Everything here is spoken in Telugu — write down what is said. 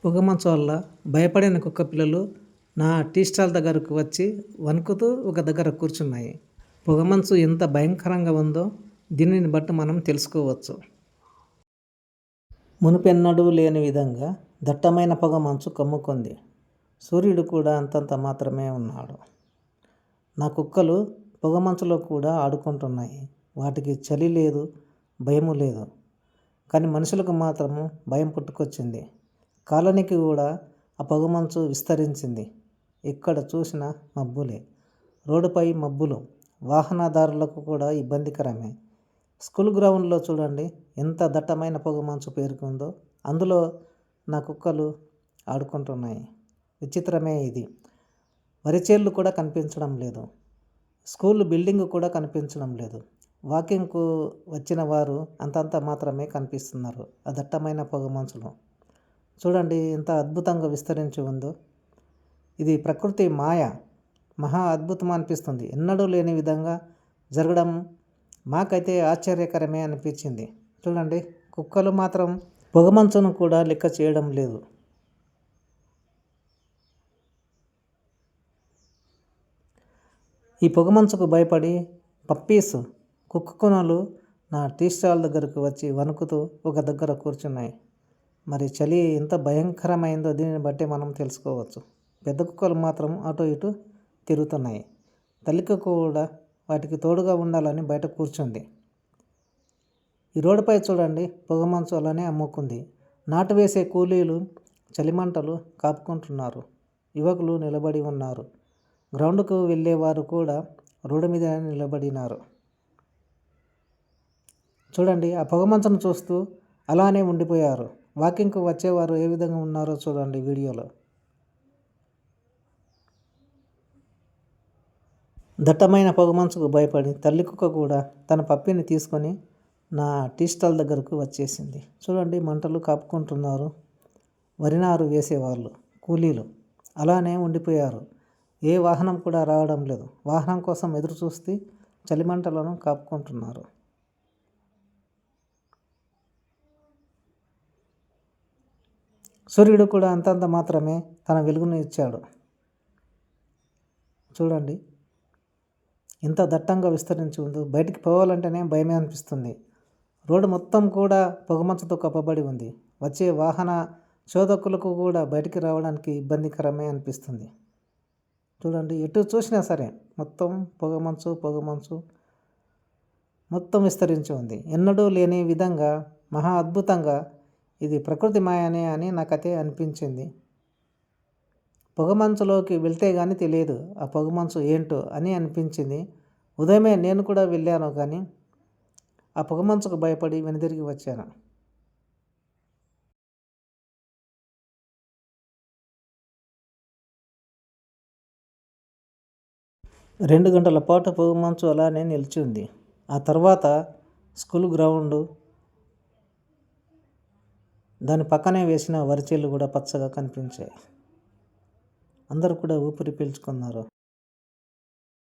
పొగమంచు వల్ల భయపడిన కుక్క పిల్లలు నా టీ స్టాల్ దగ్గరకు వచ్చి వణుకుతూ ఒక దగ్గర కూర్చున్నాయి. పొగమంచు ఎంత భయంకరంగా ఉందో దీనిని బట్టి మనం తెలుసుకోవచ్చు. మునుపెన్నడూ లేని విధంగా దట్టమైన పొగమంచు కమ్ముకుంది. సూర్యుడు కూడా అంతంత మాత్రమే ఉన్నాడు. నా కుక్కలు పొగమంచులో కూడా ఆడుకుంటున్నాయి. వాటికి చలి లేదు, భయము లేదు. కానీ మనుషులకు మాత్రము భయం పుట్టుకొచ్చింది. కాలనీకి కూడా ఆ పొగమంచు విస్తరించింది. ఎక్కడ చూసినా మబ్బులే, రోడ్డుపై మబ్బులు. వాహనదారులకు కూడా ఇబ్బందికరమే. స్కూల్ గ్రౌండ్లో చూడండి ఎంత దట్టమైన పొగమంచు పేరుకుందో. అందులో నా కుక్కలు ఆడుకుంటున్నాయి. విచిత్రమే ఇది. వరిచేళ్ళు కూడా కనిపించడం లేదు. స్కూల్ బిల్డింగ్ కూడా కనిపించడం లేదు. వాకింగ్కు వచ్చిన వారు అంతంత మాత్రమే కనిపిస్తున్నారు ఆ దట్టమైన పొగమంచులో. చూడండి ఎంత అద్భుతంగా విస్తరించి ఉందో. ఇది ప్రకృతి మాయ, మహా అద్భుతం అనిపిస్తుంది. ఎన్నడూ లేని విధంగా జరగడం మాకైతే ఆశ్చర్యకరమే అనిపించింది. చూడండి కుక్కలు మాత్రం పొగమంచును కూడా లెక్క చేయడం లేదు. ఈ పొగమంచుకు భయపడి పప్పీస్, కుక్కకునలు నా టీ స్టాల్ దగ్గరకు వచ్చి వణుకుతూ ఒక దగ్గర కూర్చున్నాయి. మరి చలి ఎంత భయంకరమైందో దీనిని బట్టి మనం తెలుసుకోవచ్చు. పెద్ద కుక్కలు మాత్రం అటు ఇటు తిరుగుతున్నాయి. తల్లి కుక్క కూడా వాటికి తోడుగా ఉండాలని బయట కూర్చుంది. ఈ రోడ్డుపై చూడండి పొగమంచు అలానే అమ్ముకుంది. నాటు వేసే కూలీలు చలిమంటలు కాపుకుంటున్నారు. యువకులు నిలబడి ఉన్నారు. గ్రౌండ్కు వెళ్ళేవారు కూడా రోడ్డు మీద నిలబడినారు. చూడండి ఆ పొగమంచును చూస్తూ అలానే ఉండిపోయారు. వాకింగ్కు వచ్చేవారు ఏ విధంగా ఉన్నారో చూడండి వీడియోలో. దట్టమైన పొగమంచుకు భయపడి తల్లి కుక్క కూడా తన పప్పిని తీసుకొని నా టీ స్టాల్ దగ్గరకు వచ్చేసింది. చూడండి మంటలు కాపుకుంటున్నారు. వరినారు వేసేవాళ్ళు కూలీలు అలానే ఉండిపోయారు. ఏ వాహనం కూడా రావడం లేదు. వాహనం కోసం ఎదురు చూస్తే చలిమంటలను కాపుకుంటున్నారు. సూర్యుడు కూడా అంతంత మాత్రమే తన వెలుగును ఇచ్చాడు. చూడండి ఎంత దట్టంగా విస్తరించి ఉందో. బయటికి పోవాలంటేనే భయమే అనిపిస్తుంది. రోడ్డు మొత్తం కూడా పొగమంచుతో కప్పబడి ఉంది. వచ్చే వాహన చోదకులకు కూడా బయటికి రావడానికి ఇబ్బందికరమే అనిపిస్తుంది. చూడండి ఎటు చూసినా సరే మొత్తం పొగమంచు మొత్తం విస్తరించి ఉంది. ఎన్నడూ లేని విధంగా మహా అద్భుతంగా ఇది ప్రకృతి మాయనే అని నాకైతే అనిపించింది. పొగమంచులోకి వెళ్తే కానీ తెలియదు ఆ పొగమంచు ఏంటో అని అనిపించింది. ఉదయమే నేను కూడా వెళ్ళాను, కానీ ఆ పొగమంచుకు భయపడి వెనుదిరిగి వచ్చాను. రెండు గంటల పాటు పొగమంచు అలానే నిలిచి ఉంది. ఆ తర్వాత స్కూల్ గ్రౌండ్, దాని పక్కనే వేసిన వరిచేళ్ళు కూడా పచ్చగా కనిపించాయి. అందరూ కూడా ఊపిరి పీల్చుకున్నారు.